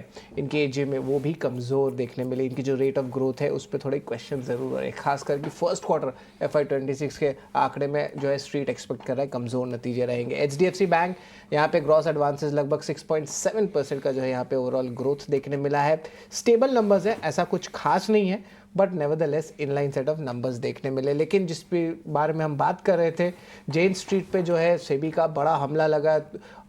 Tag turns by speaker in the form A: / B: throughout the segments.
A: है इनकी एजे में वो भी कमज़ोर देखने मिले। इनकी जो रेट ऑफ ग्रोथ है उस पर थोड़े क्वेश्चन ज़रूर है, खास करके फर्स्ट क्वार्टर FY26 के आंकड़े में जो है स्ट्रीट एक्सपेक्ट कर रहा है कमज़ोर नतीजे रहेंगे। HDFC बैंक यहाँ पे ग्रॉस एडवांसेस लगभग 6.7% का जो है यहाँ पे ओवरऑल ग्रोथ देखने मिला है। स्टेबल नंबर्स है, ऐसा कुछ खास नहीं है, but nevertheless inline set of numbers देखने मिले। लेकिन जिस बारे में हम बात कर रहे थे, जेन स्ट्रीट पे जो है सेबी का बड़ा हमला लगा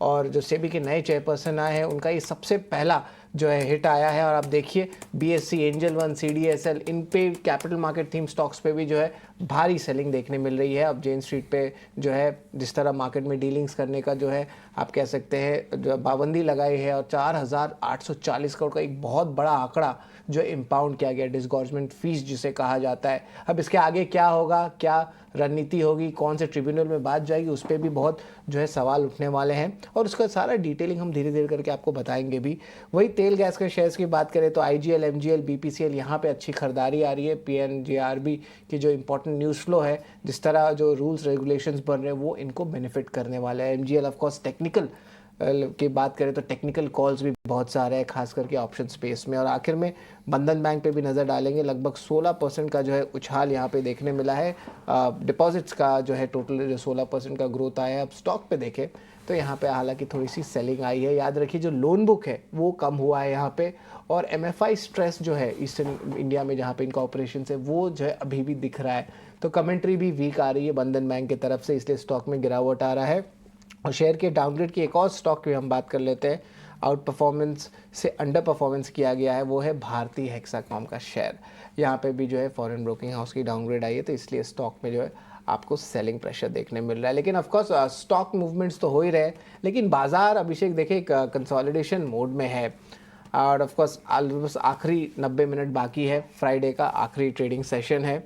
A: और जो सेबी के नए चेयरपर्सन आए हैं उनका ये सबसे पहला जो है हिट आया है। और आप देखिए BSE, एंजल वन, CDSL, इन पे कैपिटल मार्केट थीम स्टॉक्स पे भी जो है भारी सेलिंग देखने मिल रही है। अब जेन स्ट्रीट पे जो है जिस तरह मार्केट में डीलिंग्स करने का जो है आप कह सकते हैं जो पाबंदी लगाई है और 4,840 करोड़ का एक बहुत बड़ा आंकड़ा जो इम्पाउंड किया गया, डिसगॉर्जमेंट फीस जिसे कहा जाता है। अब इसके आगे क्या होगा, क्या रणनीति होगी, कौन से ट्रिब्यूनल में बात जाएगी, उस पर भी बहुत जो है सवाल उठने वाले हैं और उसका सारा डिटेलिंग हम धीरे धीरे करके आपको बताएंगे भी। वही तेल गैस के शेयर्स की बात करें तो IGL, MGL, BPCL यहाँ पे अच्छी खरीदारी आ रही है। PNGRB की जो इंपॉर्टेंट न्यूज़ फ्लो है, जिस तरह जो रूल्स रेगुलेशंस बन रहे हैं वो इनको बेनिफिट करने वाले हैं। MGL ऑफ कोर्स टेक्निकल की बात करें तो टेक्निकल कॉल्स भी बहुत सारे हैं, खास करके ऑप्शन स्पेस में। और आखिर में बंधन बैंक पे भी नज़र डालेंगे, लगभग 16% का जो है उछाल यहाँ पे देखने मिला है। डिपॉजिट्स का जो है टोटल जो 16% का ग्रोथ आया है। अब स्टॉक पे देखें तो यहाँ पे हालांकि थोड़ी सी सेलिंग आई है। याद रखिए जो लोन बुक है वो कम हुआ है यहाँ पे, और MFI स्ट्रेस जो है ईस्टर्न इंडिया में जहाँ पे इनका ऑपरेशन है वो जो है अभी भी दिख रहा है। तो कमेंट्री भी वीक आ रही है बंधन बैंक की तरफ से, इसलिए स्टॉक में गिरावट आ रहा है। और शेयर के डाउनग्रेड की एक और स्टॉक की हम बात कर लेते हैं, आउट परफॉर्मेंस से अंडर परफॉर्मेंस किया गया है, वो है भारतीय हेक्साकॉम का शेयर। यहाँ पे भी जो है फॉरेन ब्रोकिंग हाउस की डाउनग्रेड आई है, तो इसलिए स्टॉक में जो है आपको सेलिंग प्रेशर देखने मिल रहा है। लेकिन ऑफकोर्स स्टॉक मूवमेंट्स तो हो ही रहे, लेकिन बाजार अभिषेक देखिए कंसोलिडेशन मोड में है। और ऑफ कोर्स बस आखिरी 90 मिनट बाकी है, फ्राइडे का आखिरी ट्रेडिंग सेशन है।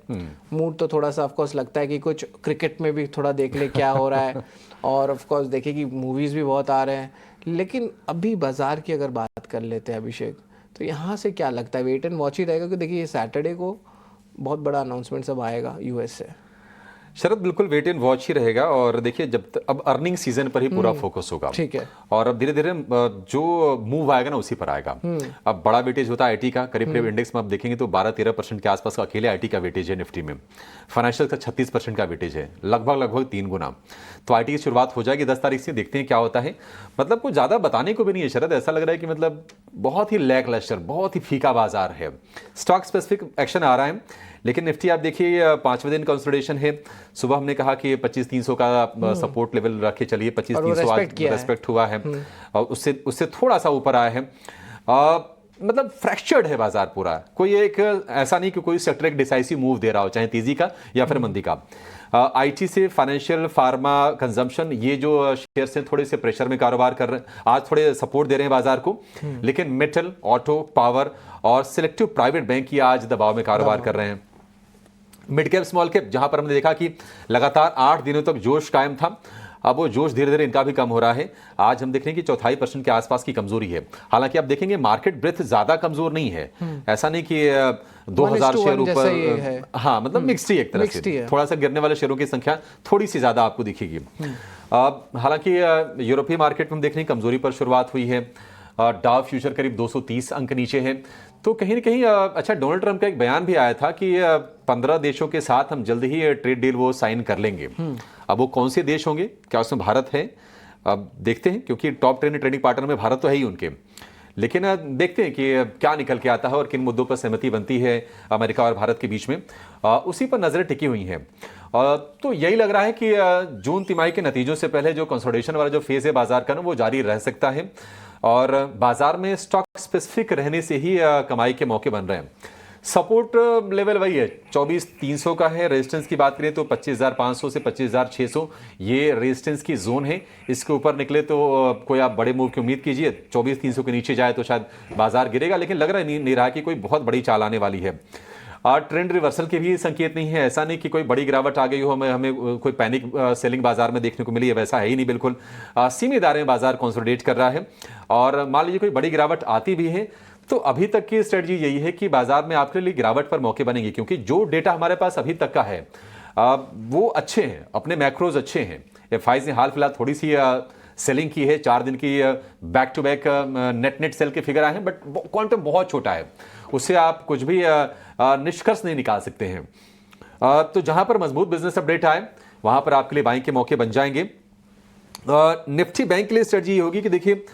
A: मूड तो थोड़ा सा ऑफ कोर्स लगता है कि कुछ क्रिकेट में भी थोड़ा देख ले क्या हो रहा है और ऑफ कोर्स देखिए कि मूवीज़ भी बहुत आ रहे हैं। लेकिन अभी बाजार की अगर बात कर लेते हैं अभिषेक, तो यहाँ से क्या लगता है, वेट एंड वॉच ही रहेगा कि देखिए ये सैटरडे को बहुत बड़ा अनाउंसमेंट सब आएगा US से।
B: शरद, बिल्कुल वेट एंड वॉच ही रहेगा। और देखिए अब अर्निंग सीजन पर ही पूरा फोकस होगा,
A: ठीक है।
B: और अब धीरे धीरे जो मूव आएगा ना उसी पर आएगा। अब बड़ा वेटेज होता है आईटी का, करीब करीब इंडेक्स में आप देखेंगे तो 12-13% के आसपास का अकेले आईटी का वेटेज है निफ्टी में। फाइनेंशियल का 36% का वेटेज है, लगभग 3 गुना। तो आईटी की शुरुआत हो जाएगी 10 तारीख से, देखते हैं क्या होता है। मतलब कुछ ज़्यादा बताने को भी नहीं है शरद, ऐसा लग रहा है कि मतलब बहुत ही लैक लस्टर, बहुत ही फीका बाजार है। स्टॉक स्पेसिफिक एक्शन आ रहा है, लेकिन निफ्टी आप देखिए 5वें दिन कंसोलिडेशन है। सुबह हमने कहा कि 25,300 का सपोर्ट लेवल रखे चलिए, 25,300 आज रेस्पेक्ट हुआ है और उससे थोड़ा सा ऊपर आया है। मतलब फ्रैक्चर्ड है बाजार पूरा, कोई एक ऐसा नहीं कि कोई सेक्टर एक डिसाइसिव मूव दे रहा हो, चाहे तेजी का या फिर मंदी का। आईटी से फाइनेंशियल, फार्मा, कंजम्पशन, ये जो शेयर्स हैं थोड़े से प्रेशर में कारोबार कर रहे हैं, आज थोड़े सपोर्ट दे रहे हैं बाजार को। लेकिन मेटल, ऑटो, पावर और सिलेक्टिव प्राइवेट बैंक ये आज दबाव में कारोबार कर रहे हैं। मिड कैप, स्मॉल कैप, जहां पर हमने देखा कि लगातार 8 दिनों तक जोश कायम था, अब वो जोश धीरे धीरे इनका भी कम हो रहा है। आज हम देख रहे हैं कि 0.25% के आसपास की कमजोरी है। हालांकि आप देखेंगे मार्केट ब्रेथ ज्यादा कमजोर नहीं है, ऐसा नहीं कि 2000 शेयर ऊपर, हाँ मतलब मिक्स्ड ही एक तरह से, थोड़ा सा गिरने वाले शेयरों की संख्या थोड़ी सी ज्यादा आपको दिखेगी। हालांकि यूरोपीय मार्केट में हम देख रहे हैं कमजोरी पर शुरुआत हुई है। डाउ फ्यूचर करीब 230 अंक नीचे है। तो कहीं ना कहीं अच्छा, डोनाल्ड ट्रंप का एक बयान भी आया था कि 15 देशों के साथ हम जल्द ही ट्रेड डील वो साइन कर लेंगे। अब वो कौन से देश होंगे, क्या उसमें भारत है, अब देखते हैं, क्योंकि टॉप 10 ट्रेडिंग पार्टनर में भारत तो है ही उनके। लेकिन देखते हैं कि क्या निकल के आता है और किन मुद्दों पर सहमति बनती है अमेरिका और भारत के बीच में, उसी पर नजरें टिकी हुई हैं। तो यही लग रहा है कि जून तिमाही के नतीजों से पहले जो कंसोलिडेशन वाला जो फेज है बाजार का ना, वो जारी रह सकता है और बाजार में स्टॉक स्पेसिफिक रहने से ही कमाई के मौके बन रहे हैं। सपोर्ट लेवल वही है, 24,300 का है। रेजिस्टेंस की बात करें तो 25,500 से 25,600 ये रेजिस्टेंस की जोन है। इसके ऊपर निकले तो कोई आप बड़े मूव की उम्मीद कीजिए, 24,300 के नीचे जाए तो शायद बाजार गिरेगा, लेकिन लग रहा है नहीं रहा कि कोई बहुत बड़ी चाल आने वाली है। ट्रेंड रिवर्सल के भी संकेत नहीं है, ऐसा नहीं कि कोई बड़ी गिरावट आ गई हो, हमें कोई पैनिक सेलिंग बाजार में देखने को मिली है, वैसा है ही नहीं। बिल्कुल सीमित दायरे में बाजार कंसोलिडेट कर रहा है। और मान लीजिए कोई बड़ी गिरावट आती भी है तो अभी तक की स्ट्रेटजी यही है कि बाजार में आपके लिए गिरावट पर मौके बनेंगे, क्योंकि जो डेटा हमारे पास अभी तक का है वो अच्छे हैं, अपने मैक्रोज अच्छे हैं। एफआईज ने हाल फिलहाल थोड़ी सी सेलिंग की है, 4 दिन की back to back net sell के फिगर आए हैं, बट क्वांटम बहुत छोटा है, उससे आप कुछ भी निष्कर्ष नहीं निकाल सकते हैं। तो जहां पर मजबूत बिजनेस अपडेट आए वहां पर आपके लिए बाइंग के मौके बन जाएंगे। निफ्टी बैंक के लिए स्ट्रेटजी ये होगी कि देखिए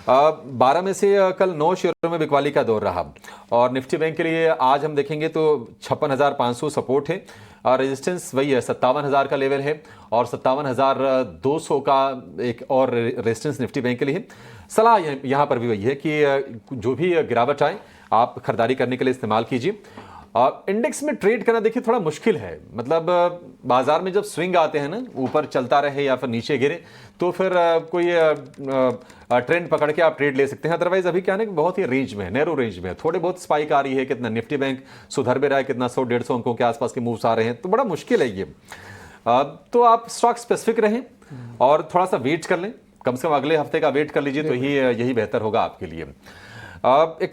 B: 12 में से कल 9 शेयरों में बिकवाली का दौर रहा, और निफ्टी बैंक के लिए आज हम देखेंगे तो 56,500 सपोर्ट है, और रेजिस्टेंस वही है 57,000 का लेवल है, और 57,200 का एक और रेजिस्टेंस निफ्टी बैंक के लिए है। सलाह यहाँ पर भी वही है कि जो भी गिरावट आए आप खरीदारी करने के लिए इस्तेमाल कीजिए। इंडेक्स में ट्रेड करना देखिए थोड़ा मुश्किल है, मतलब बाजार में जब स्विंग आते हैं ना, ऊपर चलता रहे या फिर नीचे गिरे, तो फिर कोई ट्रेंड पकड़ के आप ट्रेड ले सकते हैं। अदरवाइज अभी क्या है ना, बहुत ही रेंज में है, नैरो रेंज में है, थोड़े बहुत स्पाइक आ रही है, कितना निफ्टी बैंक सुधर भी रहा है, कितना 100-150 अंकों के आसपास के मूव्स आ रहे हैं, तो बड़ा मुश्किल है ये। तो आप स्टॉक स्पेसिफिक रहें और थोड़ा सा वेट कर लें, कम से कम अगले हफ्ते का वेट कर लीजिए, तो यही बेहतर होगा आपके लिए। एक